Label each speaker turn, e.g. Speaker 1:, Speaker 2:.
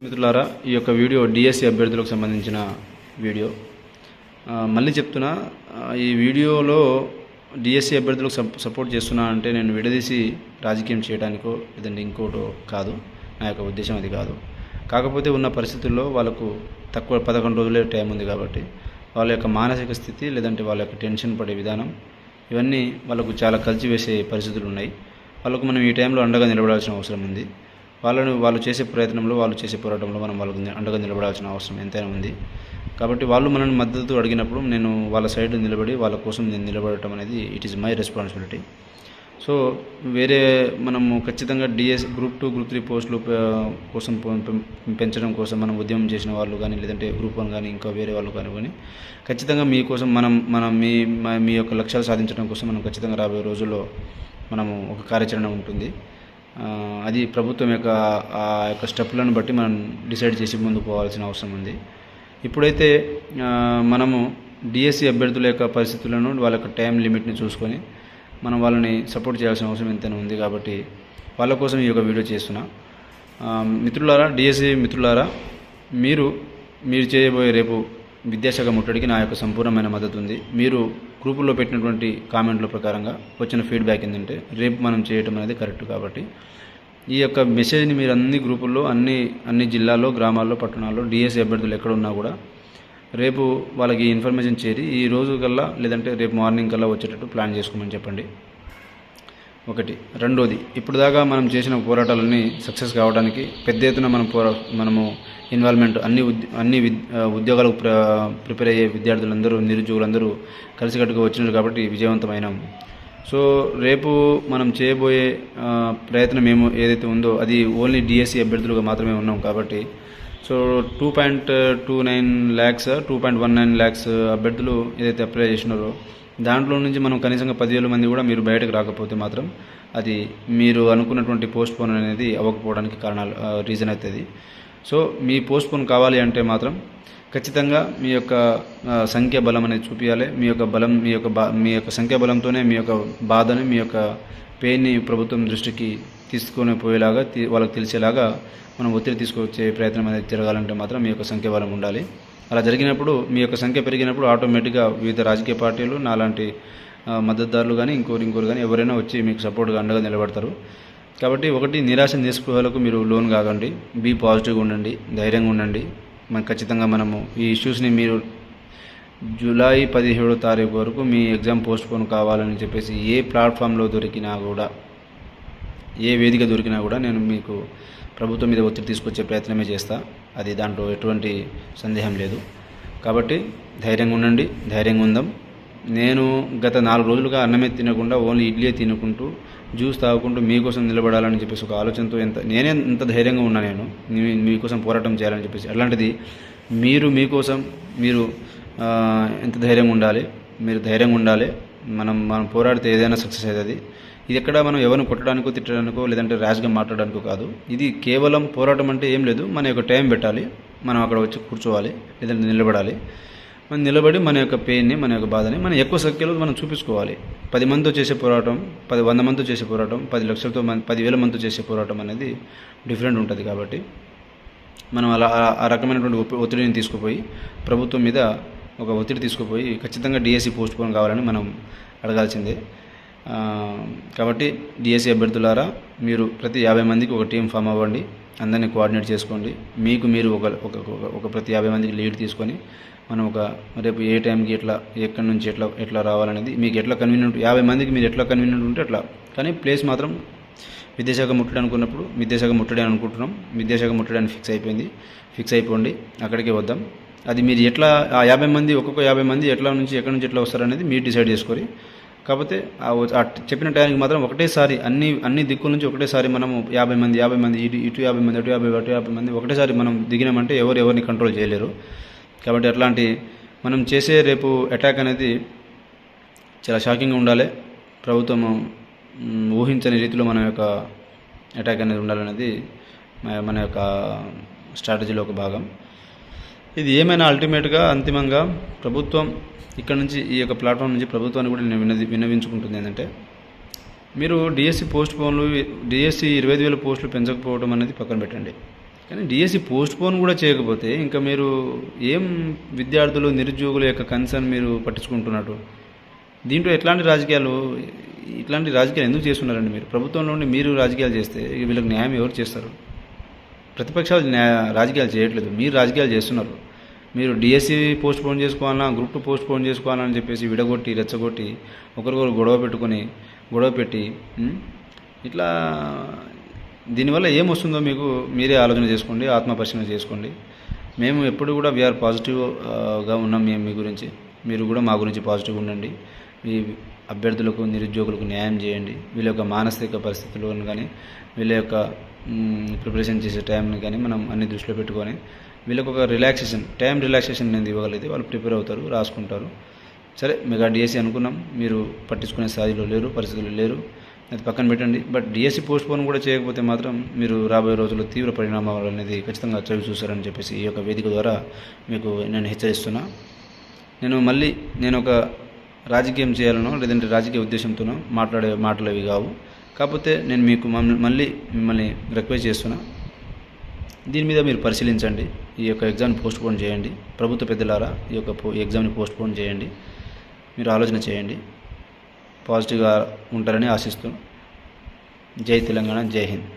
Speaker 1: మిత్రులారా, ఈ యొక్క వీడియో డిఎస్సి అభ్యర్థులకు సంబంధించిన వీడియో. మళ్ళీ చెప్తున్నా, ఈ వీడియోలో డిఎస్సి అభ్యర్థులకు సపోర్ట్ చేస్తున్నా అంటే నేను విడదీసి రాజకీయం చేయడానికో లేదంటే ఇంకోటో కాదు. నా యొక్క ఉద్దేశం అది కాదు. కాకపోతే ఉన్న పరిస్థితుల్లో వాళ్ళకు తక్కువ 11 రోజులే టైం ఉంది కాబట్టి వాళ్ళ యొక్క మానసిక స్థితి లేదంటే వాళ్ళ యొక్క టెన్షన్ పడే విధానం ఇవన్నీ వాళ్ళకు చాలా కలిసివేసే పరిస్థితులు ఉన్నాయి. వాళ్ళకు మనం ఈ టైంలో అండగా నిలబడాల్సిన అవసరం ఉంది. వాళ్ళు చేసే ప్రయత్నంలో, వాళ్ళు చేసే పోరాటంలో మనం వాళ్ళకు అండగా నిలబడాల్సిన అవసరం ఎంతైనా ఉంది. కాబట్టి వాళ్ళు మనల్ని మద్దతు అడిగినప్పుడు నేను వాళ్ళ సైడ్ నిలబడి వాళ్ళ కోసం నేను నిలబడటం అనేది it is my responsibility. So వేరే మనము ఖచ్చితంగా గ్రూప్ 2, గ్రూప్ 3 పోస్టులు కోసం పెంచడం కోసం మనం ఉద్యమం చేసిన వాళ్ళు కానీ లేదంటే గ్రూప్ 1 కానీ ఇంకా వేరే వాళ్ళు కానీ ఖచ్చితంగా మీకోసం మనం మీ యొక్క లక్ష్యాలు సాధించడం కోసం మనం ఖచ్చితంగా రాబోయే రోజుల్లో మనము ఒక కార్యాచరణ ఉంటుంది. అది ప్రభుత్వం యొక్క ఆ యొక్క స్టెప్లను బట్టి మనం డిసైడ్ చేసి ముందుకు పోవాల్సిన అవసరం ఉంది. ఇప్పుడైతే మనము డిఎస్సి అభ్యర్థుల యొక్క పరిస్థితులను, వాళ్ళ యొక్క టైం లిమిట్ని చూసుకొని మనం వాళ్ళని సపోర్ట్ చేయాల్సిన అవసరం ఎంతైనా ఉంది. కాబట్టి వాళ్ళ కోసం ఈ యొక్క వీడియో చేస్తున్నా. మిత్రులారా, డిఎస్సి మిత్రులారా, మీరు చేయబోయే రేపు విద్యాశాఖ ముట్టడికి నా యొక్క సంపూర్ణమైన మద్దతు ఉంది. మీరు గ్రూపుల్లో పెట్టినటువంటి కామెంట్ల ప్రకారంగా వచ్చిన ఫీడ్బ్యాక్ ఏంటంటే రేపు మనం చేయటం అనేది కరెక్ట్. కాబట్టి ఈ యొక్క మెసేజ్ని మీరు అన్ని గ్రూపుల్లో, అన్ని జిల్లాల్లో, గ్రామాల్లో, పట్టణాల్లో డిఎస్సి అభ్యర్థులు ఎక్కడ ఉన్నా కూడా రేపు వాళ్ళకి ఇన్ఫర్మేషన్ చేరి ఈ రోజు కల్లా లేదంటే రేపు మార్నింగ్ కల్లా వచ్చేటట్టు ప్లాన్ చేసుకోమని చెప్పండి. ఒకటి. రెండోది, ఇప్పుడు దాకా మనం చేసిన పోరాటాలన్నీ సక్సెస్ కావడానికి పెద్ద ఎత్తున మనము ఇన్వాల్వ్మెంట్ అన్ని ఉద్యోగాలకు ప్రిపేర్ అయ్యే విద్యార్థులందరూ, నిరుద్యోగులందరూ కలిసికట్టుగా వచ్చినారు కాబట్టి విజయవంతమైనాం. సో రేపు మనం చేయబోయే ప్రయత్నం ఏదైతే ఉందో అది ఓన్లీ డిఎస్సి అభ్యర్థులుగా మాత్రమే ఉన్నాం. కాబట్టి సో 2.29 lakhs 2.19 lakhs అభ్యర్థులు ఏదైతే అప్లై చేసినారో దాంట్లో నుంచి మనం కనీసంగా 10,000 మంది కూడా మీరు బయటకు రాకపోతే మాత్రం అది మీరు అనుకున్నటువంటి పోస్ట్ పోన్ అనేది అవ్వకపోవడానికి రీజన్ అవుతుంది. సో మీ పోస్ట్ పోన్ కావాలి అంటే మాత్రం ఖచ్చితంగా మీ యొక్క సంఖ్య బలం అనేది చూపించాలి. మీ యొక్క సంఖ్య బలంతోనే మీ యొక్క బాధని, మీ యొక్క పెయిన్ని ప్రభుత్వం దృష్టికి తీసుకొని పోయేలాగా, వాళ్ళకి తెలిసేలాగా మనం ఒత్తిడి తీసుకొచ్చే ప్రయత్నం అనేది జరగాలంటే మాత్రం మీ యొక్క సంఖ్య బలం ఉండాలి. అలా జరిగినప్పుడు, మీ యొక్క సంఖ్య పెరిగినప్పుడు ఆటోమేటిక్గా వివిధ రాజకీయ పార్టీలు, నాలాంటి మద్దతుదారులు కానీ ఇంకోరు కానీ ఎవరైనా వచ్చి మీకు సపోర్ట్గా అండగా నిలబడతారు. కాబట్టి ఒకటి, నిరాశ నిస్పృహలకు మీరు లోన్ కాకండి. బీ పాజిటివ్గా ఉండండి, ధైర్యంగా ఉండండి. ఖచ్చితంగా మనము ఈ ఇష్యూస్ని మీరు జూలై 17వ తారీఖు వరకు మీ ఎగ్జామ్ పోస్ట్ పోన్ కావాలని చెప్పేసి ఏ ప్లాట్ఫామ్లో దొరికినా కూడా, ఏ వేదిక దొరికినా కూడా నేను మీకు ప్రభుత్వం మీద ఒత్తిడి తీసుకొచ్చే ప్రయత్నమే చేస్తా. అది దాంట్లో ఎటువంటి సందేహం లేదు. కాబట్టి ధైర్యంగా ఉండండి, ధైర్యంగా ఉందాం. నేను గత 4 రోజులుగా అన్నమే తినకుండా ఓన్లీ ఇడ్లీ తినుకుంటూ జ్యూస్ తాగుకుంటూ మీకోసం నిలబడాలని చెప్పేసి ఒక ఆలోచనతో నేనే ఇంత ధైర్యంగా ఉన్నా. నేను మీకోసం పోరాటం చేయాలని చెప్పేసి. అలాంటిది మీకోసం మీరు ఎంత ధైర్యంగా ఉండాలి. మీరు ధైర్యంగా ఉండాలి. మనం పోరాడితే ఏదైనా సక్సెస్ అవుతుంది. ఇది ఎక్కడ మనం ఎవరిని కొట్టడానికో, తిట్టడానికో లేదంటే ర్యాష్గా మాట్లాడడానికో కాదు. ఇది కేవలం పోరాటం అంటే ఏం లేదు. మన యొక్క టైం పెట్టాలి, మనం అక్కడ వచ్చి కూర్చోవాలి లేదంటే నిలబడాలి. మనం నిలబడి మన యొక్క పెయిన్ని, మన యొక్క బాధని మనం ఎక్కువ సంఖ్యలో మనం చూపించుకోవాలి. 10 మందితో చేసే పోరాటం, 100 మందితో చేసే పోరాటం, 10 లక్షలతో 10,000 మందితో చేసే పోరాటం అనేది డిఫరెంట్ ఉంటుంది. కాబట్టి మనం ఆ రకమైనటువంటి ఒత్తిడిని తీసుకుపోయి ప్రభుత్వం మీద ఒక ఒత్తిడి తీసుకుపోయి ఖచ్చితంగా డిఎస్సి పోస్ట్ పోన్ కావాలని మనం అడగాల్సిందే. కాబట్టి డిఎస్సి అభ్యర్థులారా, మీరు ప్రతి 50 మందికి ఒక టీం ఫామ్ అవ్వండి. అందరినీ కోఆర్డినేట్ చేసుకోండి. మీరు ఒక ప్రతి 50 మందికి లీడ్ తీసుకొని మనం రేపు ఏ టైంకి ఎక్కడి నుంచి ఎట్లా రావాలనేది మీకు ఎట్లా కన్వీనియంట్, 50 మందికి మీరు ఎట్లా కన్వీనియంట్ ఉంటే అట్లా. కానీ ప్లేస్ మాత్రం విద్యాశాఖ ముట్టడి అనుకున్నప్పుడు విద్యాశాఖ ముట్టడి అనుకుంటున్నాం. విద్యాశాఖ ముట్టడి అని ఫిక్స్ అయిపోండి. అక్కడికే వద్దాం. అది మీరు ఎట్లా ఆ 50 మంది, ఒక్కొక్క 50 మంది ఎక్కడి నుంచి ఎట్లా వస్తారనేది మీరు డిసైడ్ చేసుకోరి. కాకపోతే చెప్పిన టైంకి మాత్రం ఒకటేసారి అన్ని దిక్కుల నుంచి ఒకటేసారి మనము 50 మంది ఇటు 50 మంది అటు 50 మంది ఒకటేసారి మనం దిగినామంటే ఎవరిని కంట్రోల్ చేయలేరు. కాబట్టి అట్లాంటి మనం చేసే రేపు అటాక్ అనేది చాలా షాకింగ్గా ఉండాలి. ప్రభుత్వము ఊహించని రీతిలో మన యొక్క అటాక్ అనేది ఉండాలనేది మన యొక్క స్ట్రాటజీలో ఒక భాగం. ఇది ఏమైనా అల్టిమేట్గా అంతిమంగా ప్రభుత్వం ఇక్కడ నుంచి, ఈ యొక్క ప్లాట్ఫామ్ నుంచి ప్రభుత్వాన్ని కూడా నేను విన్నవించుకుంటుంది ఏంటంటే, మీరు డిఎస్సి 25,000 పోస్టులు పెంచకపోవడం అనేది పక్కన పెట్టండి. కానీ డిఎస్సి పోస్ట్ పోన్ కూడా చేయకపోతే ఇంకా మీరు ఏం విద్యార్థులు నిరుద్యోగుల యొక్క కన్సర్న్ మీరు పట్టించుకుంటున్నట్టు? దీంట్లో ఇట్లాంటి రాజకీయాలు ఎందుకు చేస్తున్నారండి మీరు? ప్రభుత్వంలో ఉండి మీరు రాజకీయాలు చేస్తే వీళ్ళకి న్యాయం ఎవరు చేస్తారు? ప్రతిపక్షాలు రాజకీయాలు చేయట్లేదు, మీరు రాజకీయాలు చేస్తున్నారు. మీరు డిఎస్సి పోస్ట్ పోన్ చేసుకోవాలన్నా, గ్రూప్ 2 పోస్ట్ పోన్ చేసుకోవాలని చెప్పేసి విడగొట్టి రెచ్చగొట్టి ఒకరికొకరు గొడవ పెట్టి ఇట్లా దీనివల్ల ఏమొస్తుందో మీకు మీరే ఆలోచన చేసుకోండి, ఆత్మపరిశీలన చేసుకోండి. మేము ఎప్పుడు కూడా వీఆర్ పాజిటివ్గా ఉన్నాం. మేము మీ గురించి, మీరు కూడా మా గురించి పాజిటివ్గా ఉండండి. ఈ అభ్యర్థులకు నిరుద్యోగులకు న్యాయం చేయండి. వీళ్ళ యొక్క మానసిక పరిస్థితులను కానీ వీళ్ళ యొక్క ప్రిపరేషన్ చేసే టైంని కానీ మనం అన్ని దృష్టిలో పెట్టుకొని వీళ్ళకి ఒక టైం రిలాక్సేషన్ అనేది ఇవ్వగలిగితే వాళ్ళు ప్రిపేర్ అవుతారు, రాసుకుంటారు. సరే, మెగా డిఎస్సి అనుకున్నాం, మీరు పట్టించుకునే స్థాయిలో లేరు, పరిస్థితులు లేరు, అది పక్కన పెట్టండి. బట్ డిఎస్సి పోస్ట్ పోన్ కూడా చేయకపోతే మాత్రం మీరు రాబోయే రోజుల్లో తీవ్ర పరిణామాలు అనేది ఖచ్చితంగా చవి చూస్తారని చెప్పేసి ఈ యొక్క వేదిక ద్వారా మీకు నేను హెచ్చరిస్తున్నా. నేను ఒక రాజకీయం చేయాలనో లేదంటే రాజకీయ ఉద్దేశంతోనో మాట్లాడే మాటలు అవి కావు. కాకపోతే నేను మీకు మిమ్మల్ని రిక్వెస్ట్ చేస్తున్నా, దీని మీద మీరు పరిశీలించండి. ఈ యొక్క ఎగ్జామ్ని పోస్ట్ పోన్ చేయండి. ప్రభుత్వ పెద్దలారా, ఈ యొక్క ఎగ్జామ్ని పోస్ట్ పోన్ చేయండి. మీరు ఆలోచన చేయండి. పాజిటివ్గా ఉంటారని ఆశిస్తూ జై తెలంగాణ, జై హింద్.